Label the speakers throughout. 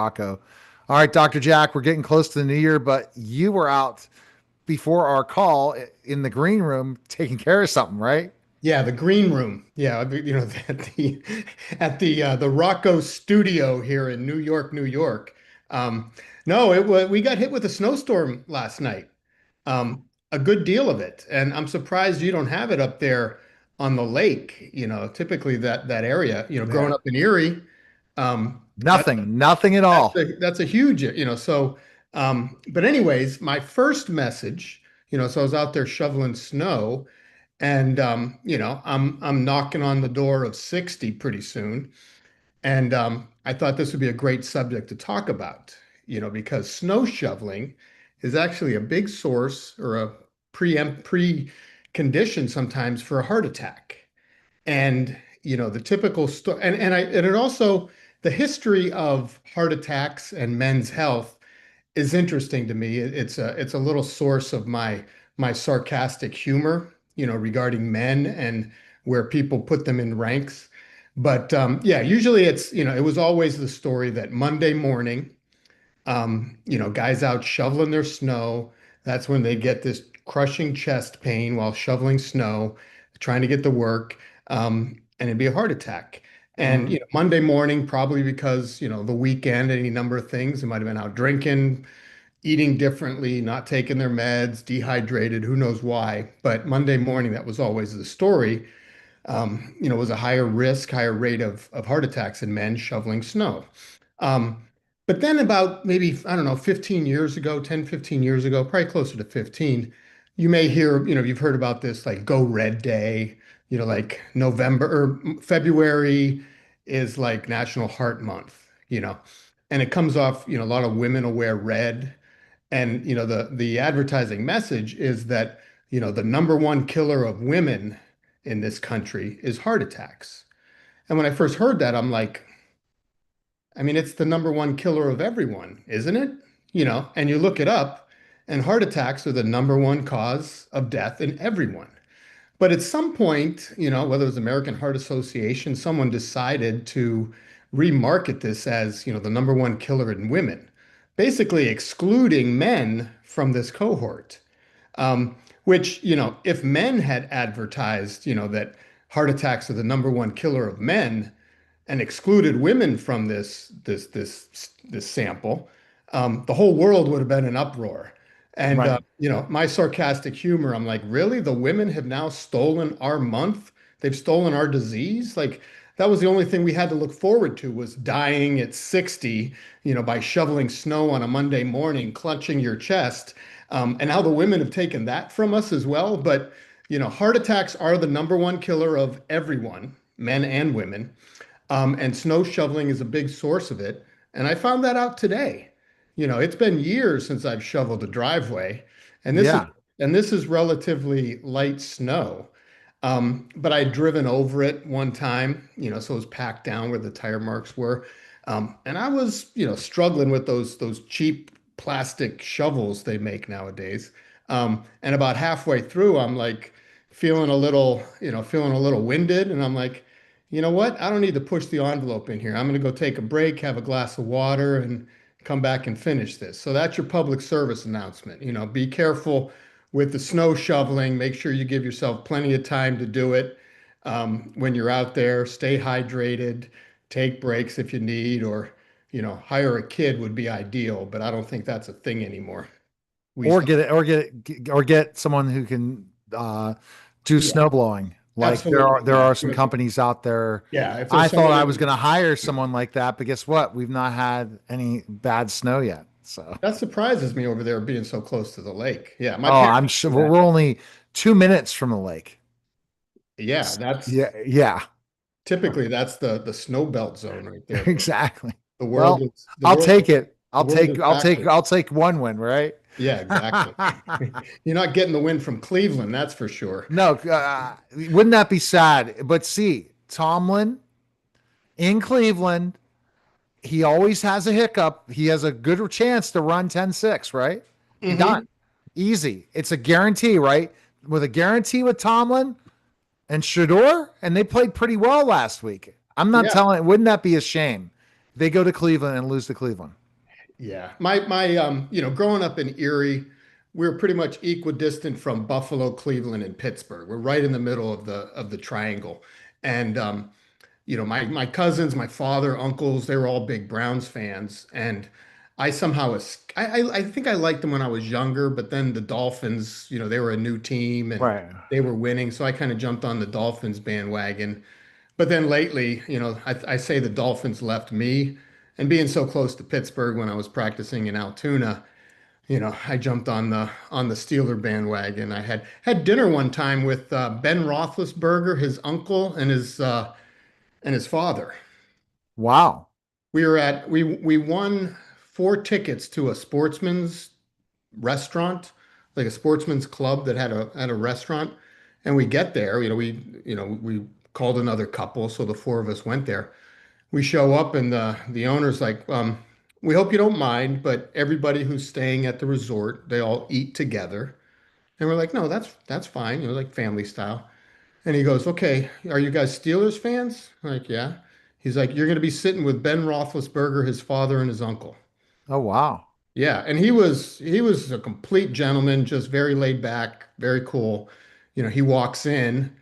Speaker 1: Rocco. All right, Dr. Jack, we're getting close to the new year, but you were out before our call in the green room taking care of something, right?
Speaker 2: Yeah, the green room. Yeah, at the Rocco studio here in New York, New York. Um, no, it was we got hit with a snowstorm last night. A good deal of it, and I'm surprised you don't have it up there on the lake. Typically that area. Growing
Speaker 1: Yeah.
Speaker 2: up in Erie, that
Speaker 1: Nothing at all.
Speaker 2: that's a huge. But anyways, my first message. So I was out there shoveling snow. And I'm knocking on the door of 60 pretty soon. And I thought this would be a great subject to talk about, because snow shoveling is actually a big source or a precondition sometimes for a heart attack. And the typical story, and it also, the history of heart attacks and men's health is interesting to me. It's a little source of my sarcastic humor, regarding men and where people put them in ranks. But yeah, usually it was always the story that Monday morning, guys out shoveling their snow, that's when they get this crushing chest pain while shoveling snow, trying to get to work, and it'd be a heart attack. And
Speaker 1: Mhm.
Speaker 2: Monday morning, probably because the weekend, any number of things, they might have been out drinking, eating differently, not taking their meds, dehydrated, who knows why. But Monday morning, that was always the story. Was a higher risk, higher rate of heart attacks in men shoveling snow. Um, but then about maybe, I don't know, 15 years ago, 10, 15 years ago, probably closer to 15, you may hear, you've heard about this like Go Red Day, like November or February is like National Heart Month, and it comes off, a lot of women will wear red. And the advertising message is that the number one killer of women in this country is heart attacks. And when I first heard that, I'm like, I mean, it's the number one killer of everyone, isn't it? And you look it up, and heart attacks are the number one cause of death in everyone. But at some point, whether it was American Heart Association, someone decided to remarket this as, the number one killer in women, basically excluding men from this cohort. Which, if men had advertised, that heart attacks are the number one killer of men and excluded women from this sample, the whole world would have been in uproar. And
Speaker 1: Right.
Speaker 2: my sarcastic humor, I'm like, really? The women have now stolen our month? They've stolen our disease? Like that was the only thing we had to look forward to was dying at 60, by shoveling snow on a Monday morning, clutching your chest. And how the women have taken that from us as well. But, heart attacks are the number one killer of everyone, men and women. And snow shoveling is a big source of it. And I found that out today. It's been years since I've shoveled a driveway, and this is
Speaker 1: Yeah.
Speaker 2: and this is relatively light snow. But I'd driven over it one time, so it was packed down where the tire marks were. And I was, struggling with those cheap plastic shovels they make nowadays. And about halfway through, I'm like feeling a little winded, and I'm like, you know what? I don't need to push the envelope in here. I'm going to go take a break, have a glass of water, and come back and finish this. So that's your public service announcement. Be careful with the snow shoveling. Make sure you give yourself plenty of time to do it. When you're out there, stay hydrated, take breaks if you need, or, hire a kid would be ideal, but I don't think that's a thing anymore. We used
Speaker 1: Or
Speaker 2: to,
Speaker 1: get someone who can do
Speaker 2: yeah,
Speaker 1: snow blowing. Like
Speaker 2: absolutely.
Speaker 1: there
Speaker 2: Yeah.
Speaker 1: are some companies out there.
Speaker 2: Yeah. If
Speaker 1: I
Speaker 2: there's
Speaker 1: thought
Speaker 2: someone
Speaker 1: I
Speaker 2: that
Speaker 1: was going to hire someone like that, but guess what? We've not had any bad snow yet. So,
Speaker 2: that surprises me over there being so close to the lake. Yeah. My
Speaker 1: oh,
Speaker 2: parents
Speaker 1: I'm sure
Speaker 2: do that.
Speaker 1: we're only 2 minutes from the lake.
Speaker 2: Yeah. That's
Speaker 1: Yeah, yeah,
Speaker 2: typically that's the snow belt zone right there. But
Speaker 1: exactly.
Speaker 2: the world
Speaker 1: Well,
Speaker 2: is the
Speaker 1: I'll
Speaker 2: world
Speaker 1: take it.
Speaker 2: the world is
Speaker 1: I'll
Speaker 2: backwards.
Speaker 1: take one win, right?
Speaker 2: Yeah, exactly. You're not getting the win from Cleveland, that's for sure.
Speaker 1: No, wouldn't that be sad? But see, Tomlin in Cleveland, he always has a hiccup. He has a good chance to run 10-6, right? He done.
Speaker 2: Hmm.
Speaker 1: Easy. It's a guarantee, right? With a guarantee with Tomlin and Shador, and they played pretty well last week. I'm not
Speaker 2: Yeah.
Speaker 1: telling, wouldn't that be a shame they go to Cleveland and lose to Cleveland.
Speaker 2: Yeah. Growing up in Erie, we were pretty much equidistant from Buffalo, Cleveland, and Pittsburgh. We're right in the middle of the triangle. And my cousins, my father, uncles, they were all big Browns fans. And I somehow I think I liked them when I was younger, but then the Dolphins, they were a new team and
Speaker 1: Right.
Speaker 2: they were winning. So I kind of jumped on the Dolphins bandwagon. But then lately, I say the Dolphins left me, and being so close to Pittsburgh when I was practicing in Altoona, I jumped on the Steeler bandwagon. I had dinner one time with Ben Roethlisberger, his uncle, and his father.
Speaker 1: Wow.
Speaker 2: We won 4 tickets to a sportsman's restaurant, like a sportsman's club that had a restaurant, and we get there. We called another couple, so the four of us went there. We show up and the owner's like, we hope you don't mind, but everybody who's staying at the resort, they all eat together. And we're like, no, that's fine, like family style. And he goes, okay, are you guys Steelers fans? I'm like, yeah. He's like, you're going to be sitting with Ben Roethlisberger, his father, and his uncle.
Speaker 1: Oh, wow.
Speaker 2: Yeah, and he was a complete gentleman, just very laid back, very cool. He walks in,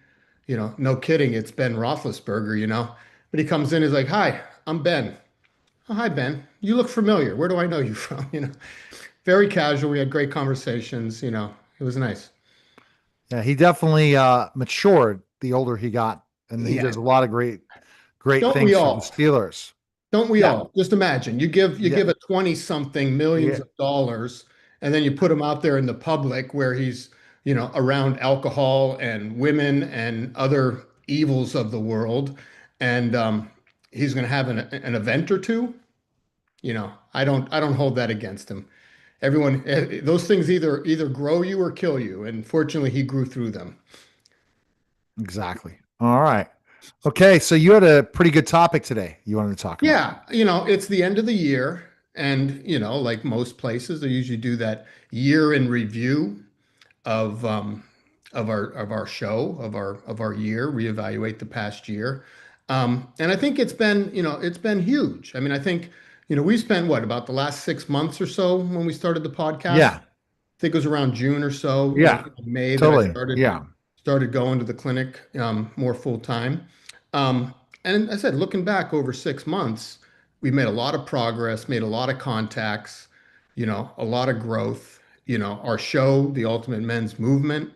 Speaker 2: no kidding, it's Ben Roethlisberger. But he comes in, he's like, "Hi, I'm Ben." "Oh, hi, Ben. You look familiar. Where do I know you from?" Very casual. We had great conversations. It was nice.
Speaker 1: Yeah, he definitely matured the older he got, and he
Speaker 2: Yeah.
Speaker 1: does a lot of great
Speaker 2: Don't we
Speaker 1: things for the
Speaker 2: all?
Speaker 1: Steelers.
Speaker 2: Don't we
Speaker 1: Yeah,
Speaker 2: all? Just imagine you give
Speaker 1: yeah,
Speaker 2: a 20 something
Speaker 1: yeah,
Speaker 2: millions of dollars and then you put him out there in the public where he's, around alcohol and women and other evils of the world and he's going to have an event or two. I don't hold that against him. Those things either grow you or kill you, and fortunately he grew through them.
Speaker 1: exactly. All right. Okay, so you had a pretty good topic today you wanted to talk about.
Speaker 2: Yeah, it's the end of the year, and like most places, they usually do that year in review of our show of our year, reevaluate the past year. And I think it's been huge. I mean, I think we spent what about the last 6 months or so when we started the podcast.
Speaker 1: Yeah,
Speaker 2: I think it was around June or so,
Speaker 1: yeah,
Speaker 2: May that I
Speaker 1: totally.
Speaker 2: started
Speaker 1: Yeah,
Speaker 2: started going to the clinic more full time. Um, and I said, looking back over 6 months, we've made a lot of progress, made a lot of contacts, a lot of growth. Our show, The Ultimate Men's Movement.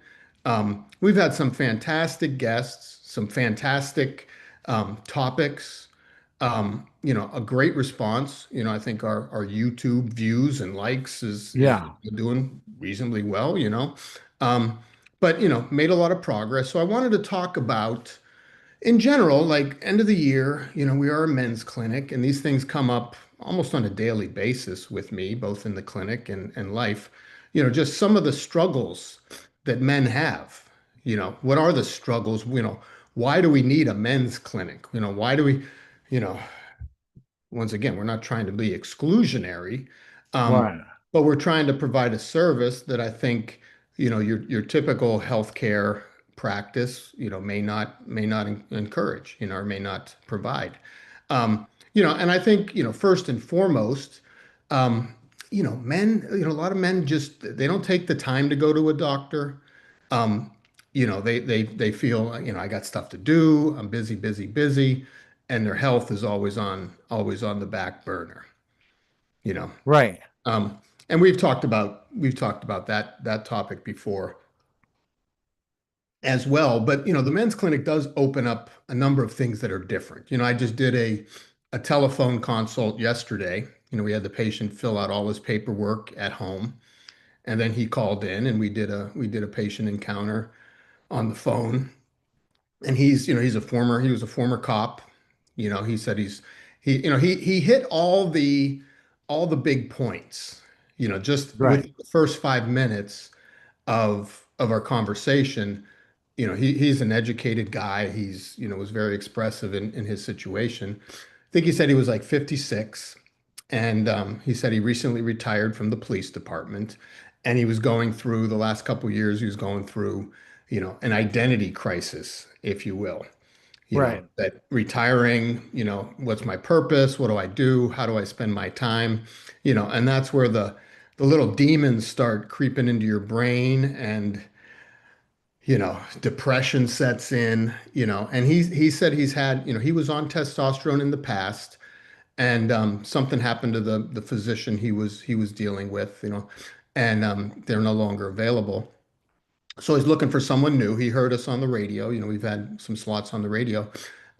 Speaker 2: We've had some fantastic guests, some fantastic topics. A great response. I think our YouTube views and likes is
Speaker 1: yeah,
Speaker 2: doing reasonably well. Um, but made a lot of progress. So I wanted to talk about, in general, like end of the year, we are a men's clinic, and these things come up almost on a daily basis with me, both in the clinic and life. Just some of the struggles that men have. What are the struggles? Why do we need a men's clinic? Why do we, you know, once again, we're not trying to be exclusionary, um,
Speaker 1: right,
Speaker 2: but we're trying to provide a service that I think, your typical healthcare practice, may not encourage, or may not provide. And I think, first and foremost, a lot of men just they don't take the time to go to a doctor. Um, they feel, I got stuff to do. I'm busy, busy, busy, and their health is always on the back burner, you know.
Speaker 1: right,
Speaker 2: Um, and we've talked about that topic before as well. But the men's clinic does open up a number of things that are different. I just did a telephone consult yesterday. We had the patient fill out all his paperwork at home, and then he called in, and we did a patient encounter on the phone. And he was a former cop. He said he hit all the big points. Just with
Speaker 1: right.
Speaker 2: the first 5 minutes of our conversation. He's an educated guy. He's was very expressive in his situation. I think he said he was like 56, and he said he recently retired from the police department, and he was going through the last couple of years. He was going through an identity crisis, if you will.
Speaker 1: Right.
Speaker 2: that retiring, what's my purpose? What do I do? How do I spend my time? And that's where the little demons start creeping into your brain and, depression sets in, and he said he's had, he was on testosterone in the past and something happened to the physician he was dealing with, and they're no longer available. So he's looking for someone new. He heard us on the radio. We've had some slots on the radio.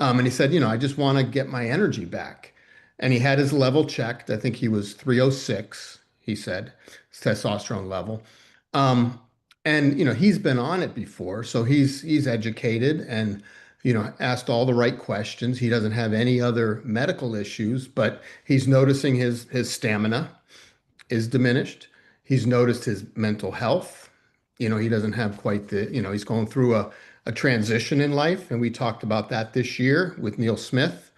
Speaker 2: And he said, I just want to get my energy back. And he had his level checked. I think he was 306, he said, his testosterone level. Um, and he's been on it before, so he's educated and asked all the right questions. He doesn't have any other medical issues, but he's noticing his stamina is diminished. He's noticed his mental health. He doesn't have quite he's going through a transition in life. And we talked about that this year with Neil Smith.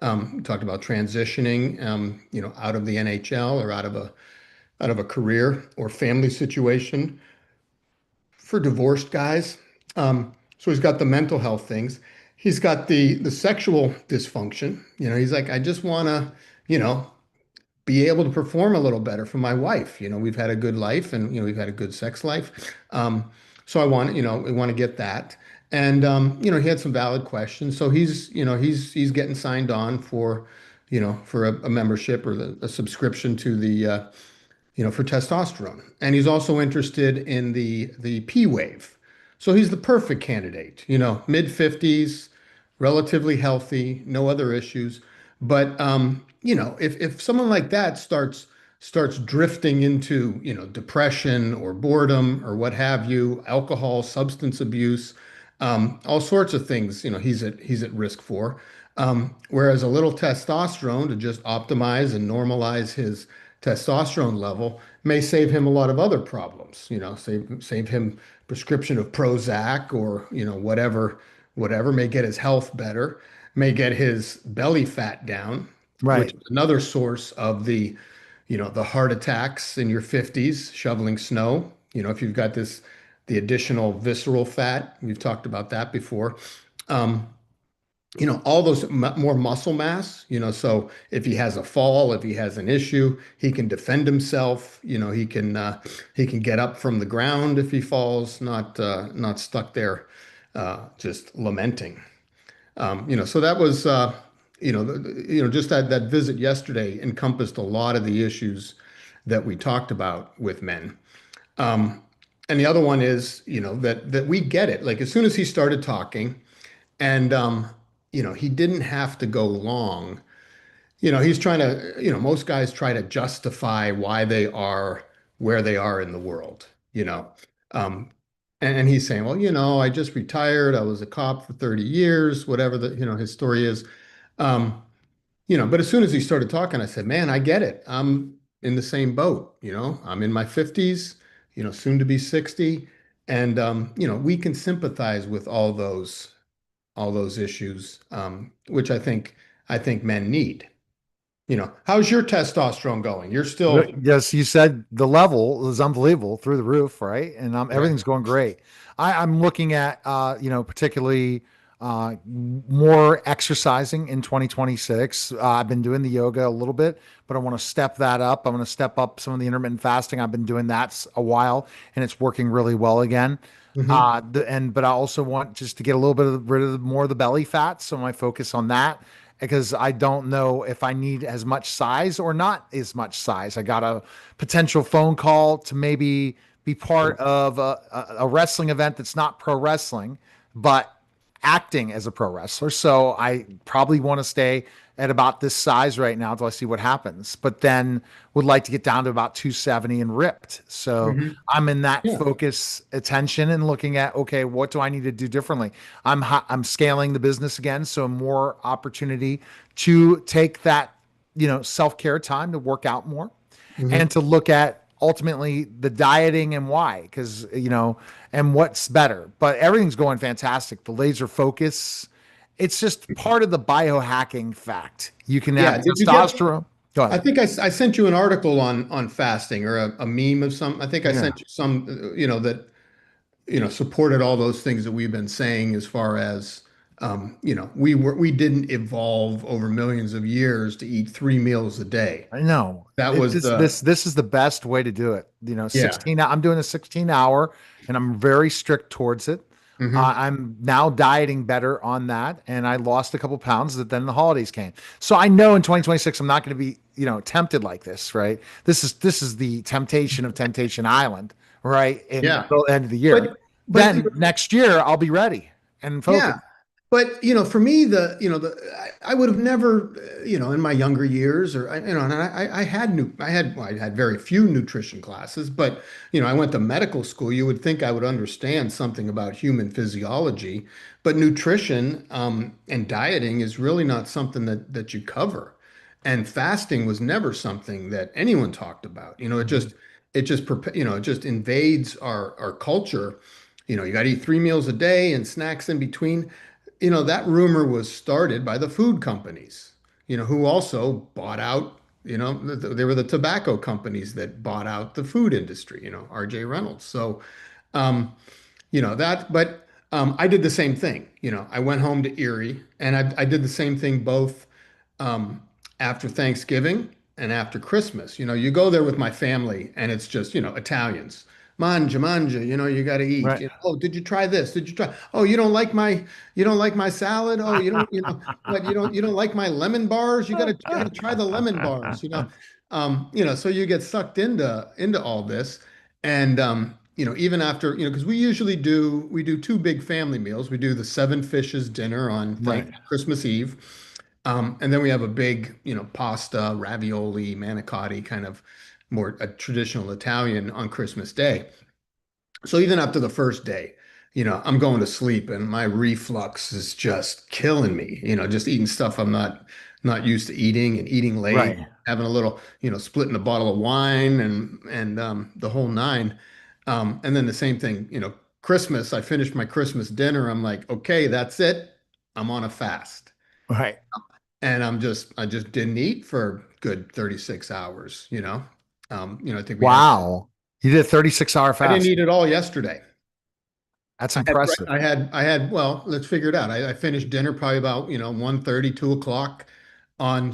Speaker 2: We talked about transitioning, out of the NHL or out of a career or family situation for divorced guys. So he's got the mental health things. He's got the sexual dysfunction. He's like, I just want to, be able to perform a little better for my wife. We've had a good life and, we've had a good sex life. So we want to get that. And, he had some valid questions. So he's getting signed on for a membership or a subscription to for testosterone. And he's also interested in the P wave. So he's the perfect candidate, mid 50s, relatively healthy, no other issues. But if someone like that starts drifting into, depression or boredom or what have you, alcohol, substance abuse, all sorts of things, he's at risk for. Whereas a little testosterone to just optimize and normalize his testosterone level may save him a lot of other problems, save him prescription of Prozac or, whatever, may get his health better, may get his belly fat down, which
Speaker 1: Right.
Speaker 2: is another source of the heart attacks in your 50s, shoveling snow. If you've got the additional visceral fat, we've talked about that before. Um, all those more muscle mass, so if he has a fall, if he has an issue, he can defend himself, he can get up from the ground if he falls, not stuck there just lamenting. So that was just that visit yesterday encompassed a lot of the issues that we talked about with men. Um, and the other one is, that we get it. Like as soon as he started talking, and he didn't have to go long. He's trying to, most guys try to justify why they are where they are in the world, Um, and he's saying, well, I just retired. I was a cop for 30 years, whatever his story is. Um, but as soon as he started talking, I said, man, I get it. I'm in the same boat. I'm in my 50s, soon to be 60. And, we can sympathize with all those issues, which I think men need. How's your testosterone going? You're still
Speaker 1: Yes, you said the level is unbelievable through the roof, right? And
Speaker 2: right.
Speaker 1: everything's going great. I'm looking at, particularly more exercising in 2026. I've been doing the yoga a little bit, but I want to step that up. I'm going to step up some of the intermittent fasting. I've been doing that a while, and it's working really well again.
Speaker 2: Hmm.
Speaker 1: But I also want just to get a little bit rid of more of the belly fat, so I focus on that because I don't know if I need as much size or not as much size. I got a potential phone call to maybe be part of a wrestling event that's not pro wrestling, but acting as a pro wrestler. So I probably want to stay at about this size right now until I see what happens. But then would like to get down to about 270 and ripped. So
Speaker 2: Hmm.
Speaker 1: I'm in that
Speaker 2: Yeah.
Speaker 1: focus attention and looking at, okay, what do I need to do differently? I'm scaling the business again, so more opportunity to take that, self-care time to work out more and
Speaker 2: Hmm.
Speaker 1: to look at ultimately the dieting and why, because, and what's better. But everything's going fantastic. The laser focus, it's just part of the biohacking fact. You can have
Speaker 2: Yeah. Did you get?
Speaker 1: testosterone. Go
Speaker 2: I
Speaker 1: ahead.
Speaker 2: think I sent you an article on fasting or a meme of some. I think I
Speaker 1: Yeah.
Speaker 2: sent you some, that supported all those things that we've been saying as far as we didn't evolve over millions of years to eat 3 meals a day.
Speaker 1: I know.
Speaker 2: That was the
Speaker 1: This is the best way to do it.
Speaker 2: yeah.
Speaker 1: 16, I'm doing a 16 hour and I'm very strict towards it.
Speaker 2: Hmm.
Speaker 1: I'm now dieting better on that, and I lost a couple pounds that then the holidays came. So I know in 2026 I'm not going to be, tempted like this, right? This is the temptation of Temptation Island, right? In
Speaker 2: Yeah.
Speaker 1: the end of the year.
Speaker 2: But
Speaker 1: Then next year I'll be ready and
Speaker 2: yeah.
Speaker 1: focused.
Speaker 2: But for me, I would have never, in my younger years, or and I had very few nutrition classes, but I went to medical school. You would think I would understand something about human physiology, but nutrition, and dieting is really not something that you cover. And fasting was never something that anyone talked about.
Speaker 1: Mhm.
Speaker 2: It just invades our culture. You got to eat 3 meals a day and snacks in between. That rumor was started by the food companies, who also bought out, they were the tobacco companies that bought out the food industry, RJ Reynolds. So, um, but I did the same thing. I went home to Erie and I did the same thing both um, after Thanksgiving and after Christmas. You go there with my family and it's just, Italians. Manja, manja, you got to eat.
Speaker 1: Right.
Speaker 2: Oh, did you try this? Did you try? Oh, you don't like my salad? Oh, what, you don't like my lemon bars? You got to try the lemon bars, so you get sucked into all this. And even after, because we do two big family meals. We do the seven fishes dinner on
Speaker 1: Right.
Speaker 2: Christmas Eve. And then we have a big, pasta, ravioli, manicotti, kind of more a traditional Italian on Christmas Day. So even after the first day, I'm going to sleep and my reflux is just killing me, just eating stuff I'm not used to eating and eating late,
Speaker 1: Right.
Speaker 2: having a little, splitting a bottle of wine and the whole nine. And then the same thing, Christmas, I finished my Christmas dinner. I'm like, okay, that's it. I'm on a fast.
Speaker 1: Right.
Speaker 2: And I just didn't eat for good 36 hours, I think
Speaker 1: Wow. You did a 36-hour
Speaker 2: I didn't
Speaker 1: fast.
Speaker 2: eat it all yesterday.
Speaker 1: That's impressive.
Speaker 2: Well, let's figure it out. I finished dinner probably about, 1:30, 2 o'clock on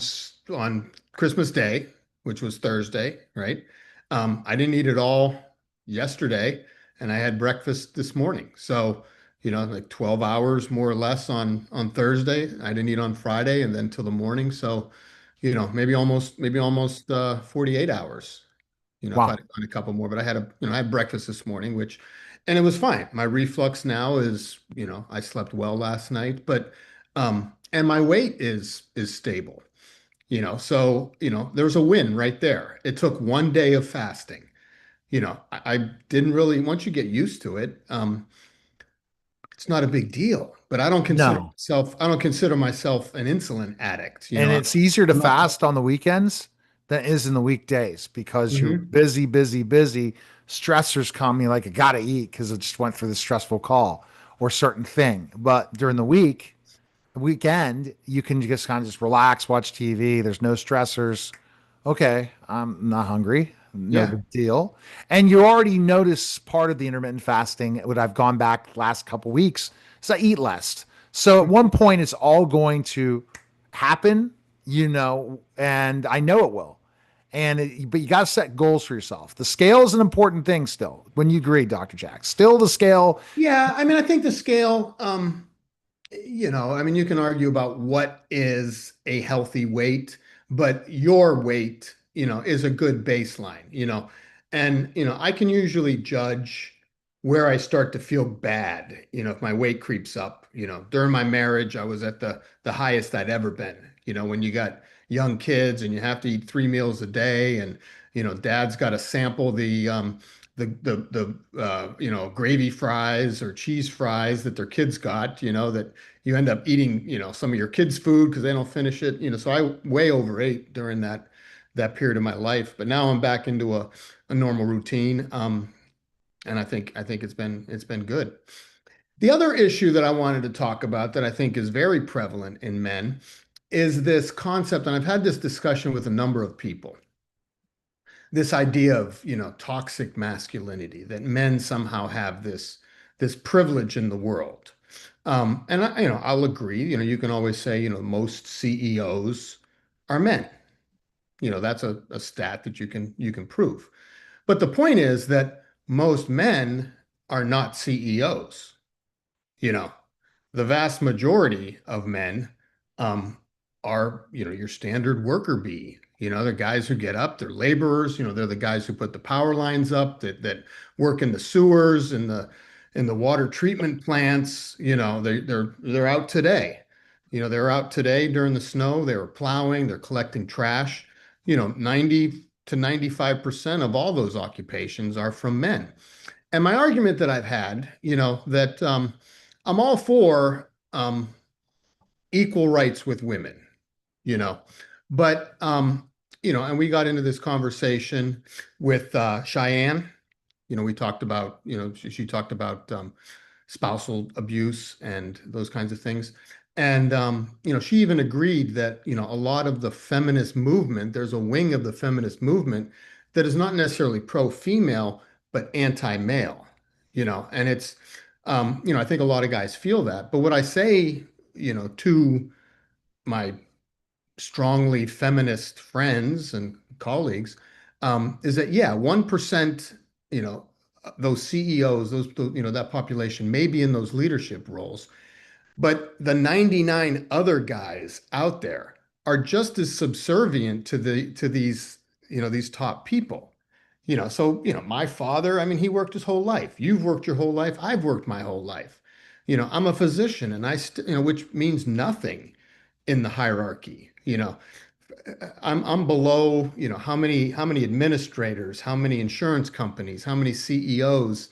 Speaker 2: Christmas Day, which was Thursday, right? I didn't eat it all yesterday, and I had breakfast this morning. So, like 12 hours more or less on Thursday. I didn't eat on Friday and then till the morning. So, maybe almost 48 hours if I'd
Speaker 1: Wow.
Speaker 2: done a couple more, but I had breakfast this morning, and it was fine. My reflux now is, I slept well last night, but, and my weight is stable, so, there's a win right there. It took one day of fasting. I didn't really, once you get used to it, it's not a big deal, but
Speaker 1: No.
Speaker 2: I don't consider myself an insulin addict.
Speaker 1: And it's easier to
Speaker 2: I'm not.
Speaker 1: fast on the weekends than it is in the weekdays because you're
Speaker 2: Mhm.
Speaker 1: busy, busy, busy. Stressors come, you like, I gotta eat because I just went through the stressful call or certain thing. But during the weekend, you can just kind of just relax, watch TV. There's no stressors. Okay, I'm not hungry. No
Speaker 2: Yeah.
Speaker 1: big deal. And you already notice part of the intermittent fasting, what I've gone back last couple weeks, is I eat less. So at one point, it's all going to happen, and I know it will. But you got to set goals for yourself. The scale is an important thing still. When you agree, Dr. Jack, still the scale.
Speaker 2: Yeah, I mean, I think the scale, I mean, you can argue about what is a healthy weight, but your weight, is a good baseline, and, I can usually judge where I start to feel bad, if my weight creeps up. During my marriage, I was at the highest I'd ever been, when you got young kids and you have to eat 3 meals a day and, dad's got to sample the gravy fries or cheese fries that their kids got, that you end up eating, some of your kids' food because they don't finish it, so I way overate during that period of my life. But now I'm back into a normal routine. And I think it's been good. The other issue that I wanted to talk about that I think is very prevalent in men is this concept, and I've had this discussion with a number of people, this idea of, toxic masculinity, that men somehow have this privilege in the world. And I'll agree. You can always say, most CEOs are men. That's a stat that you can prove. But the point is that most men are not CEOs. You know, the vast majority of men um, are, your standard worker bee. They're guys who get up, they're laborers, they're the guys who put the power lines up, that work in the sewers, in the water treatment plants. They're out today. They're out today during the snow, they were plowing, they're collecting trash. 90 to 95% of all those occupations are from men. And my argument that I've had, that I'm all for equal rights with women, you know, but and we got into this conversation with Cheyenne. We talked about, she talked about spousal abuse and those kinds of things. And she even agreed that, a lot of the feminist movement, there's a wing of the feminist movement that is not necessarily pro-female, but anti-male, and it's, I think a lot of guys feel that. But what I say, to my strongly feminist friends and colleagues, is that, yeah, 1%, those CEOs, that population may be in those leadership roles, but the 99 other guys out there are just as subservient to these top people. So, my father, I mean, he worked his whole life. You've worked your whole life. I've worked my whole life. I'm a physician, and which means nothing in the hierarchy. I'm below, how many administrators, how many insurance companies, how many CEOs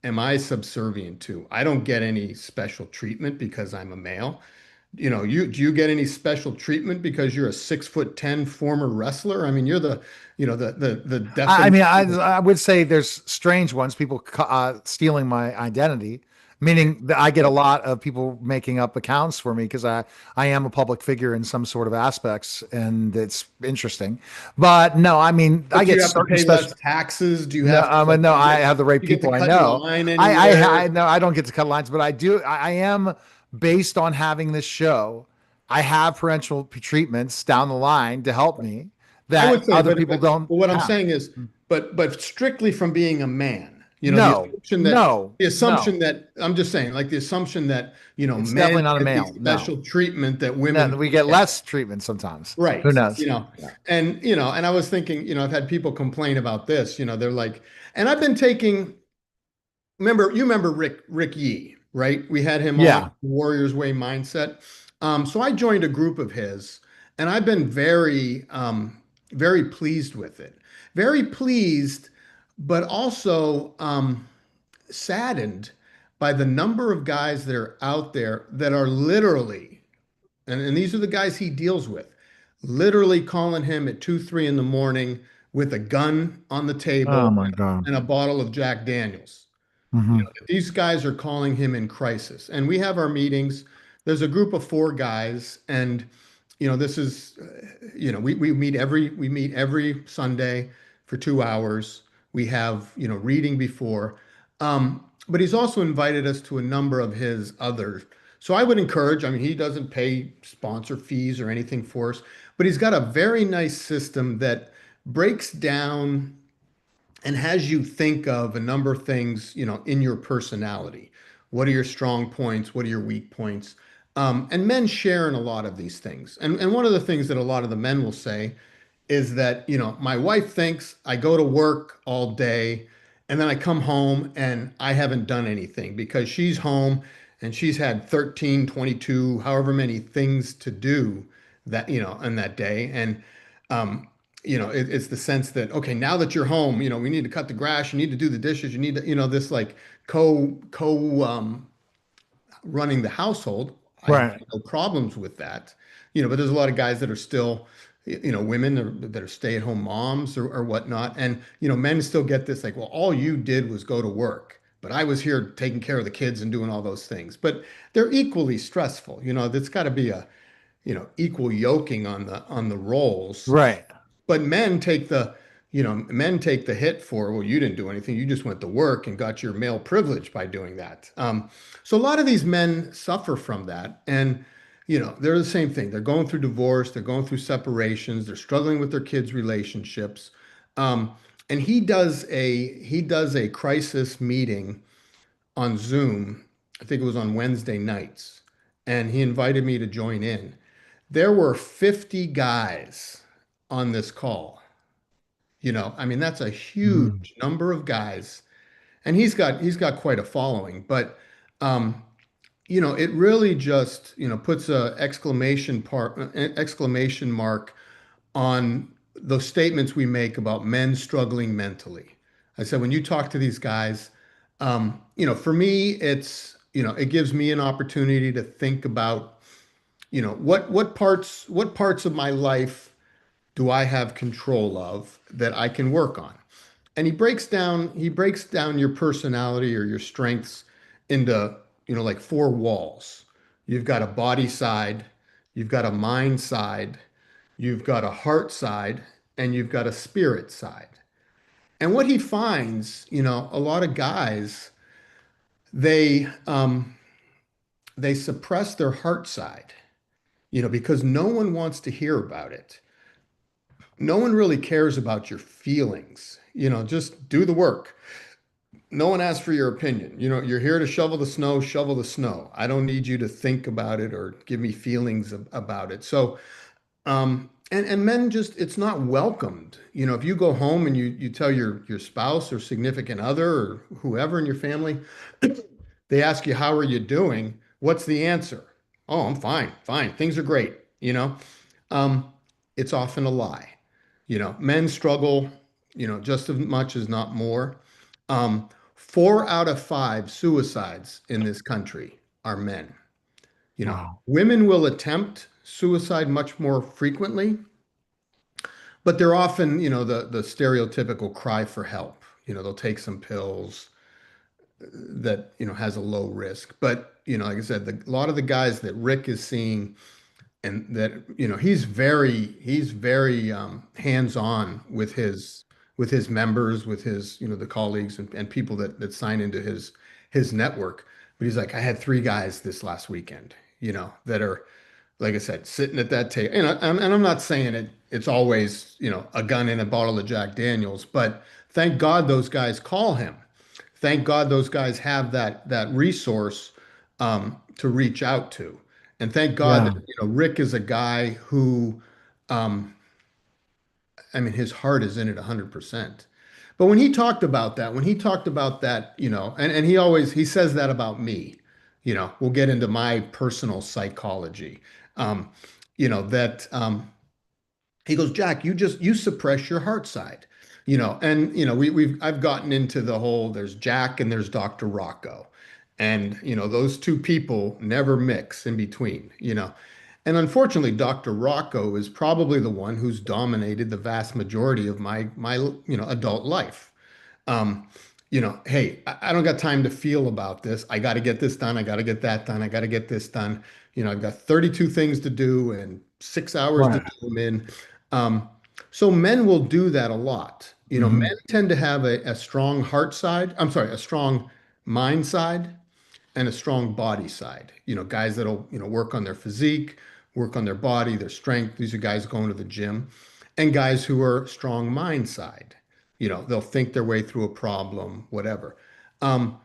Speaker 2: am I subservient to? I don't get any special treatment because I'm a male. Do you get any special treatment because you're a 6'10" former wrestler? I mean, you're the
Speaker 1: I
Speaker 2: definition.
Speaker 1: mean, I would say there's strange ones, people stealing my identity, meaning that I get a lot of people making up accounts for me because I am a public figure in some sort of aspects, and it's interesting. But no, I mean, I
Speaker 2: But do
Speaker 1: get
Speaker 2: you have to
Speaker 1: certain
Speaker 2: pay
Speaker 1: special.
Speaker 2: less taxes? Do you
Speaker 1: No,
Speaker 2: have to like
Speaker 1: no, I have the right
Speaker 2: you get to
Speaker 1: people I
Speaker 2: cut your
Speaker 1: know.
Speaker 2: line
Speaker 1: I
Speaker 2: anywhere?
Speaker 1: no, I don't get to cut lines, but I do. I am based on having this show. I have parental treatments down the line to help me
Speaker 2: I
Speaker 1: that
Speaker 2: would say,
Speaker 1: other
Speaker 2: but,
Speaker 1: people
Speaker 2: but
Speaker 1: don't
Speaker 2: but what I'm
Speaker 1: have.
Speaker 2: saying is, but strictly from being a man, the
Speaker 1: No,
Speaker 2: assumption that
Speaker 1: no,
Speaker 2: the
Speaker 1: no.
Speaker 2: assumption that I'm just saying, like the assumption that
Speaker 1: It's
Speaker 2: men
Speaker 1: definitely not a
Speaker 2: get the
Speaker 1: male. No,
Speaker 2: special treatment that
Speaker 1: no.
Speaker 2: women
Speaker 1: We
Speaker 2: don't
Speaker 1: get
Speaker 2: get.
Speaker 1: less treatment sometimes. Who
Speaker 2: Right.
Speaker 1: knows? Yeah.
Speaker 2: And I was thinking, I've had people complain about this, they're like, and I've been taking, you remember Rick Yee, right? We had him on
Speaker 1: Yeah.
Speaker 2: Warriors Way Mindset. So I joined a group of his, and I've been very pleased with it. Very pleased, but also saddened by the number of guys that are out there that are literally, and these are the guys he deals with, literally calling him at 2, 3 in the morning with a gun on the
Speaker 1: Oh
Speaker 2: table
Speaker 1: my God.
Speaker 2: and a bottle of Jack Daniels.
Speaker 1: Hmm.
Speaker 2: These guys are calling him in crisis. And we have our meetings. There's a group of 4 guys, and this is, we meet every Sunday for 2 hours. We have, reading before. But he's also invited us to a number of his other. So I would encourage, I mean, he doesn't pay sponsor fees or anything for us, but he's got a very nice system that breaks down and has you think of a number of things, in your personality. What are your strong points? What are your weak points? And men share in a lot of these things. And one of the things that a lot of the men will say is that, my wife thinks I go to work all day and then I come home and I haven't done anything because she's home and she's had 13, 22, however many things to do that, in that day. And, it's the sense that, okay, now that you're home, we need to cut the grass, you need to do the dishes, you need to, this like running the household. I have
Speaker 1: Right.
Speaker 2: no problems with that, but there's a lot of guys that are still, women that are stay-at-home moms or whatnot. And, men still get this like, well, all you did was go to work, but I was here taking care of the kids and doing all those things. But they're equally stressful. That's got to be a, equal yoking on the roles.
Speaker 1: Right.
Speaker 2: But men take men take the hit for, well, you didn't do anything. You just went to work and got your male privilege by doing that. So a lot of these men suffer from that. And, they're the same thing. They're going through divorce, they're going through separations, they're struggling with their kids' relationships. Um, and he does a crisis meeting on Zoom. I think it was on Wednesday nights, and he invited me to join in. There were 50 guys on this call. I mean, that's a
Speaker 1: Mm.
Speaker 2: huge number of guys, and he's got quite a following. But it really just puts a exclamation mark on those statements we make about men struggling mentally. I said, when you talk to these guys, for me, it gives me an opportunity to think about, what parts of my life do I have control of that I can work on? And he breaks down your personality or your strengths into, like four walls. You've got a body side, you've got a mind side, you've got a heart side, and you've got a spirit side. And what he finds, a lot of guys, they they suppress their heart side, because no one wants to hear about it. No one really cares about your feelings. Just do the work. No one asks for your opinion. You're here to shovel the snow, shovel the snow. I don't need you to think about it or give me feelings about it. So, and men just, it's not welcomed. If you go home and you tell your spouse or significant other or whoever in your family, they ask you, how are you doing? What's the answer? Oh, I'm fine, fine. Things are great. Um, it's often a lie. Men struggle, just as much as not more. 4 out of 5 suicides in this country are men.
Speaker 1: Wow.
Speaker 2: Women will attempt suicide much more frequently, but they're often, the stereotypical cry for help. They'll take some pills that, has a low risk. But, like I said, a lot of the guys that Rick is seeing and that he's very hands-on with his members, with his the colleagues and people that sign into his network. But he's like, I had 3 guys this last weekend, that are, like I said, sitting at that table. And I'm not saying it's always a gun and a bottle of Jack Daniels, but thank God those guys call him. Thank God those guys have that resource to reach out to. And thank God that
Speaker 1: Yeah.
Speaker 2: Rick is a guy who, um, I mean, his heart is in it 100%. But when he talked about that, and he says that about me, we'll get into my personal psychology. Um, that he goes, Jack, you suppress your heart side, and I've gotten into the whole, there's Jack and there's Dr. Rocco. And those two people never mix in between. And unfortunately, Dr. Rocco is probably the one who's dominated the vast majority of my adult life. Um, hey, I don't got time to feel about this. I got to get this done. I got to get that done. I got to get this done. I've got 32 things to do and 6 hours to
Speaker 1: Right.
Speaker 2: do them in. Um, so men will do that a lot. Men
Speaker 1: Hmm.
Speaker 2: tend to have a strong heart side. I'm sorry, a strong mind side and a strong body side. Guys that'll, work on their physique, work on their body, their strength. These are guys going to the gym. And guys who are strong mind side. They'll think their way through a problem, whatever. Um,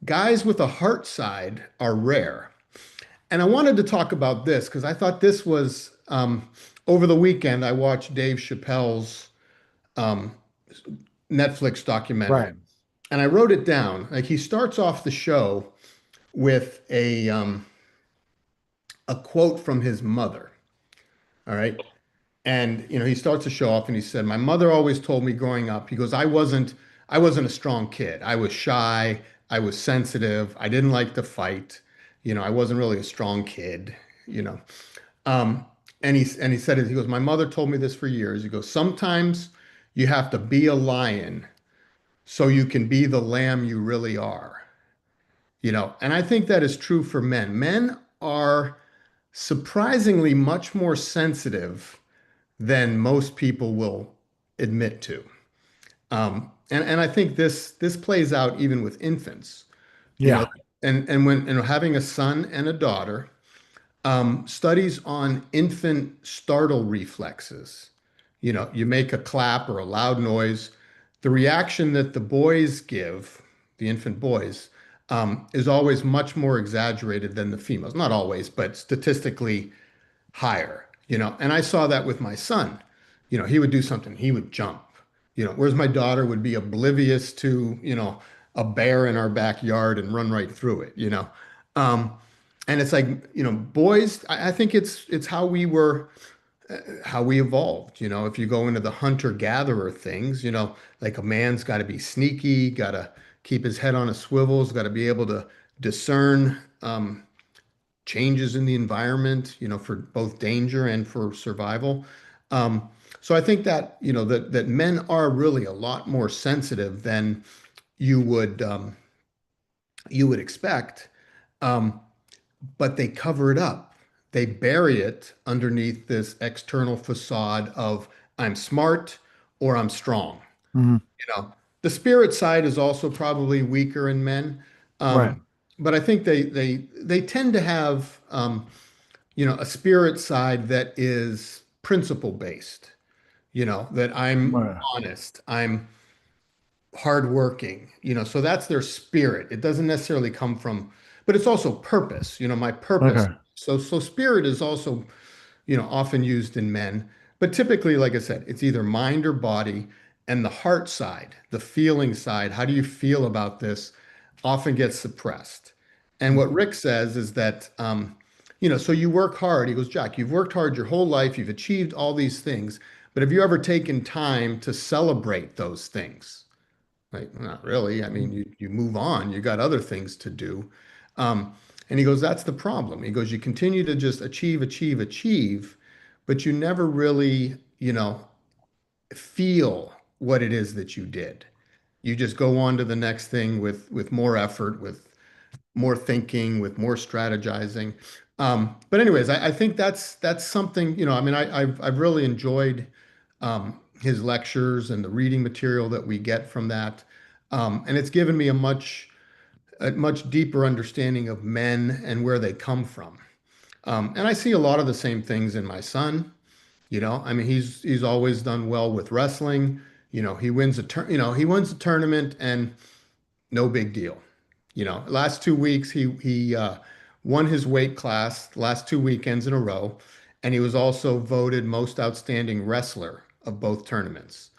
Speaker 2: Guys with a heart side are rare. And I wanted to talk about this because I thought this was, over the weekend, I watched Dave Chappelle's um, Netflix documentary.
Speaker 1: Right.
Speaker 2: And I wrote it down. Like, he starts off the show with a quote from his mother. All right. And he starts to show off and he said, my mother always told me growing up, he goes, I wasn't a strong kid. I was shy, I was sensitive, I didn't like to fight. I wasn't really a strong kid, you know. Um, and he said it, he goes, my mother told me this for years. He goes, sometimes you have to be a lion so you can be the lamb you really are. And I think that is true for men. Men are surprisingly much more sensitive than most people will admit to. And I think this plays out even with infants, you know,
Speaker 1: Yeah.
Speaker 2: and when having a son and a daughter, studies on infant startle reflexes. You make a clap or a loud noise, the reaction that the boys give, the infant boys, is always much more exaggerated than the females. Not always, but statistically higher, and I saw that with my son. He would do something, he would jump, whereas my daughter would be oblivious to, a bear in our backyard and run right through it, um, and it's like, boys, I think it's how we evolved. If you go into the hunter-gatherer things, like a man's got to be sneaky, got to keep his head on a swivel, has got to be able to discern changes in the environment, for both danger and for survival. So I think that, that men are really a lot more sensitive than you would you would expect, um, but they cover it up. They bury it underneath this external facade of I'm smart or I'm strong.
Speaker 1: Mhm.
Speaker 2: The spirit side is also probably weaker in men,
Speaker 1: Right.
Speaker 2: but I think they tend to have a spirit side that is principle based. That I'm
Speaker 1: Right.
Speaker 2: honest, I'm hardworking. So that's their spirit. It doesn't necessarily come from, but it's also purpose. My purpose.
Speaker 1: Okay.
Speaker 2: So spirit is also often used in men. But typically, like I said, it's either mind or body, and the heart side, the feeling side, how do you feel about this, often gets suppressed. And what Rick says is that, so you work hard. He goes, Jack, you've worked hard your whole life, you've achieved all these things, but have you ever taken time to celebrate those things? Like, not really. I mean, you move on, you got other things to do. Um, and he goes, that's the problem. He goes, you continue to just achieve, achieve, achieve, but you never really, feel what it is that you did. You just go on to the next thing with more effort, with more thinking, with more strategizing. But anyways, I think that's something, I mean, I've really enjoyed his lectures and the reading material that we get from that. And it's given me a much deeper understanding of men and where they come from. And I see a lot of the same things in my son. I mean, he's always done well with wrestling. He wins a tournament and no big deal. Last 2 weeks he won his weight class last 2 weekends in a row, and he was also voted most outstanding wrestler of both tournaments.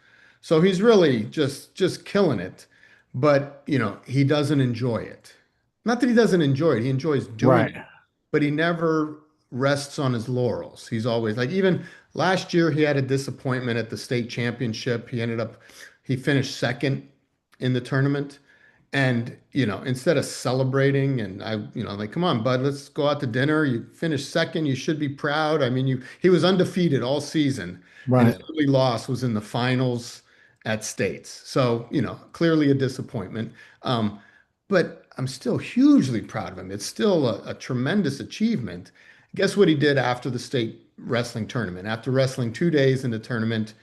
Speaker 2: So he's really just killing it, but he doesn't enjoy it. Not that he doesn't enjoy it, he enjoys doing
Speaker 1: Right.
Speaker 2: it, but he never rests on his laurels. He's always like, even last year he had a disappointment at the state championship. He finished second in the tournament. And, instead of celebrating and like, come on, bud, let's go out to dinner. You finished second. You should be proud. I mean, he was undefeated all season, and his
Speaker 1: Right.
Speaker 2: only loss was in the finals at states. So, clearly a disappointment. But I'm still hugely proud of him. It's still a tremendous achievement. Guess what he did after the state wrestling tournament? After wrestling 2 days in the tournament,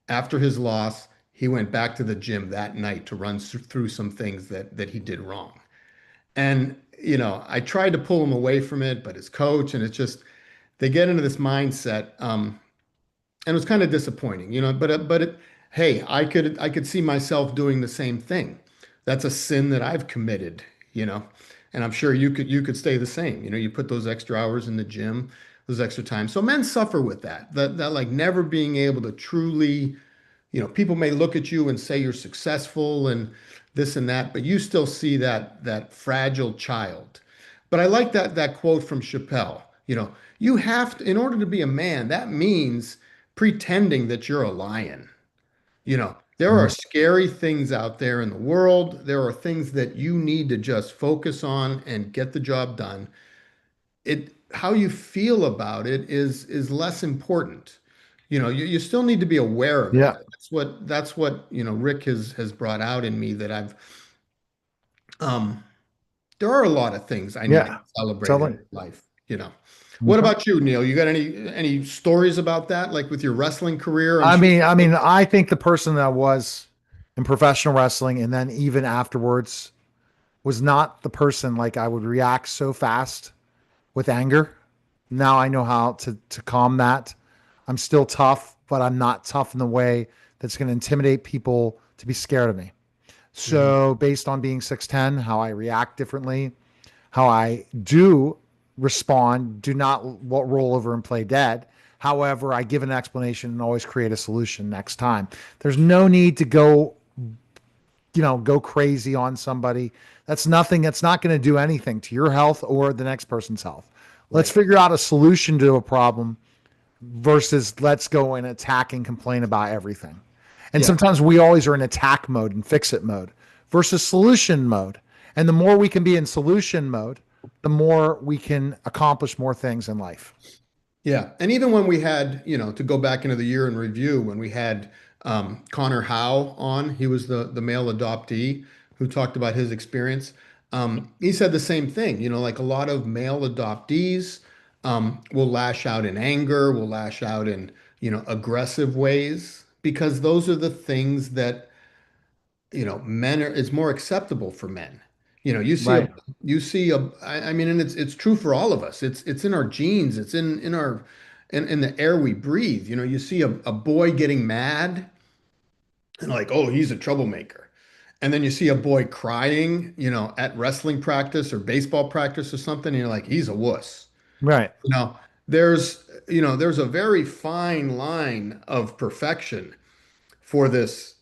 Speaker 2: after his loss, he went back to the gym that night to run through some things that he did wrong. And I tried to pull him away from it, but his coach, and it's just they get into this mindset, and it was kind of disappointing, hey, I could see myself doing the same thing. That's a sin that I've committed, you know, and I'm sure you could stay the same. You put those extra hours in the gym, those extra time. So men suffer with that like never being able to truly, people may look at you and say you're successful and this and that, but you still see that fragile child. But I like that quote from Chappelle. You have to, in order to be a man, that means pretending that you're a lion. There are
Speaker 1: Mhm.
Speaker 2: scary things out there in the world. There are things that you need to just focus on and get the job done. How you feel about it is less important. You still need to be aware of it.
Speaker 1: Yeah.
Speaker 2: That's what Rick has brought out in me, that um there are a lot of things I need to
Speaker 1: Yeah.
Speaker 2: celebrate in
Speaker 1: Totally.
Speaker 2: life. What
Speaker 1: Okay.
Speaker 2: about you, Neil? You got any stories about that, like with your wrestling career? I'm
Speaker 1: I
Speaker 2: sure.
Speaker 1: mean, I mean, I think the person that was in professional wrestling, and then even afterwards was not the person. Like, I would react so fast with anger. Now I know how to calm that. I'm still tough, but I'm not tough in the way that's going to intimidate people to be scared of me.
Speaker 2: Mhm.
Speaker 1: So based on being 6'10", how I react differently, how I do respond, do not roll over and play dead. However, I give an explanation and always create a solution next time. There's no need to go crazy on somebody. That's nothing. That's not going to do anything to your health or the next person's health. Let's
Speaker 2: Right.
Speaker 1: figure out a solution to a problem versus let's go and attack and complain about everything. And
Speaker 2: Yeah.
Speaker 1: sometimes we always are in attack mode and fix it mode versus solution mode. And the more we can be in solution mode, the more we can accomplish more things in life.
Speaker 2: Yeah. And even when we had, to go back into the year in review, when we had Connor Howe on, he was the male adoptee who talked about his experience. He said the same thing, like a lot of male adoptees will lash out in anger, will lash out in, aggressive ways, because those are the things that men are, it's more acceptable for men. You see
Speaker 1: Right.
Speaker 2: I mean, and it's true for all of us. It's in our genes. It's in our in the air we breathe. You see a boy getting mad and like, oh, he's a troublemaker. And then you see a boy crying, at wrestling practice or baseball practice or something, and you're like, he's a wuss.
Speaker 1: Right.
Speaker 2: You know, there's a very fine line of perfection for this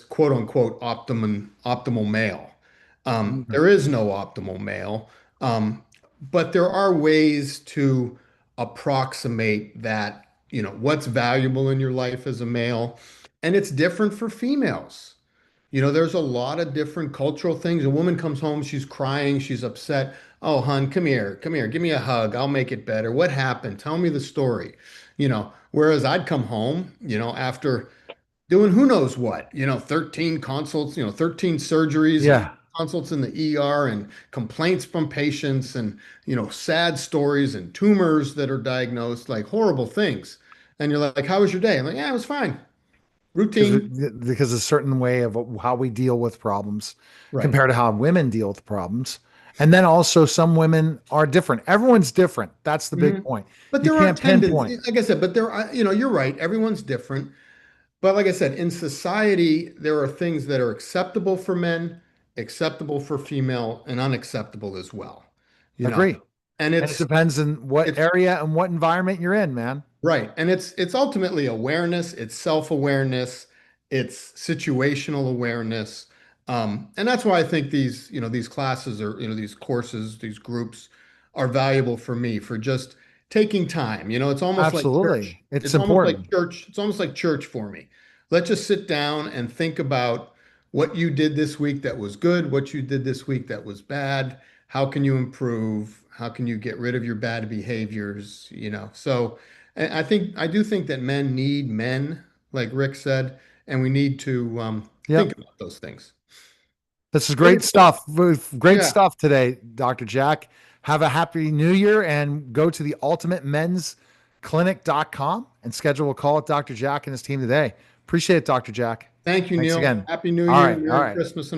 Speaker 2: quote unquote optimal male.
Speaker 1: Mhm.
Speaker 2: There is no optimal male, but there are ways to approximate that, what's valuable in your life as a male. And it's different for females. There's a lot of different cultural things. A woman comes home, she's crying, she's upset. Oh, hun, come here, give me a hug. I'll make it better. What happened? Tell me the story. Whereas I'd come home, after doing who knows what, 13 consults, 13 surgeries and
Speaker 1: Yeah.
Speaker 2: consults in the ER and complaints from patients and, sad stories and tumors that are diagnosed, like horrible things. And you're like, how was your day? I'm like, yeah, it was fine.
Speaker 1: Because
Speaker 2: Routine.
Speaker 1: because a certain way of how we deal with problems
Speaker 2: Right.
Speaker 1: compared to how women deal with problems. And then also some women are different. Everyone's different. That's the big
Speaker 2: Mhm.
Speaker 1: point.
Speaker 2: But
Speaker 1: You
Speaker 2: there are
Speaker 1: can't pinpoint.
Speaker 2: tendencies, like I said, but there are, you're right. Everyone's different. But like I said, in society, there are things that are acceptable for men, acceptable for female, and unacceptable as well. You know,
Speaker 1: Agree.
Speaker 2: and
Speaker 1: And it depends on what
Speaker 2: it's
Speaker 1: area and what environment you're in, man.
Speaker 2: right, and it's ultimately awareness, it's self-awareness, it's situational awareness, and that's why I think these classes or these courses, these groups are valuable for me for just taking time. It's almost like
Speaker 1: Absolutely.
Speaker 2: church.
Speaker 1: It's
Speaker 2: It's almost like
Speaker 1: important.
Speaker 2: church. It's almost like church for me. Let's just sit down and think about what you did this week that was good, what you did this week that was bad. How can you improve? How can you get rid of your bad behaviors? So. And I do think that men need men, like Rick said, and we need to think
Speaker 1: Yep.
Speaker 2: about those things.
Speaker 1: This is
Speaker 2: Very
Speaker 1: great
Speaker 2: cool.
Speaker 1: stuff. Great
Speaker 2: Yeah.
Speaker 1: stuff today, Dr. Jack. Have a happy new year and go to the ultimatemensclinic.com and schedule a call with Dr. Jack and his team today. Appreciate it, Dr. Jack.
Speaker 2: Thank you,
Speaker 1: Thanks
Speaker 2: Neil.
Speaker 1: again.
Speaker 2: Happy New
Speaker 1: All
Speaker 2: Year,
Speaker 1: right. All
Speaker 2: Merry
Speaker 1: right.
Speaker 2: Christmas, and all.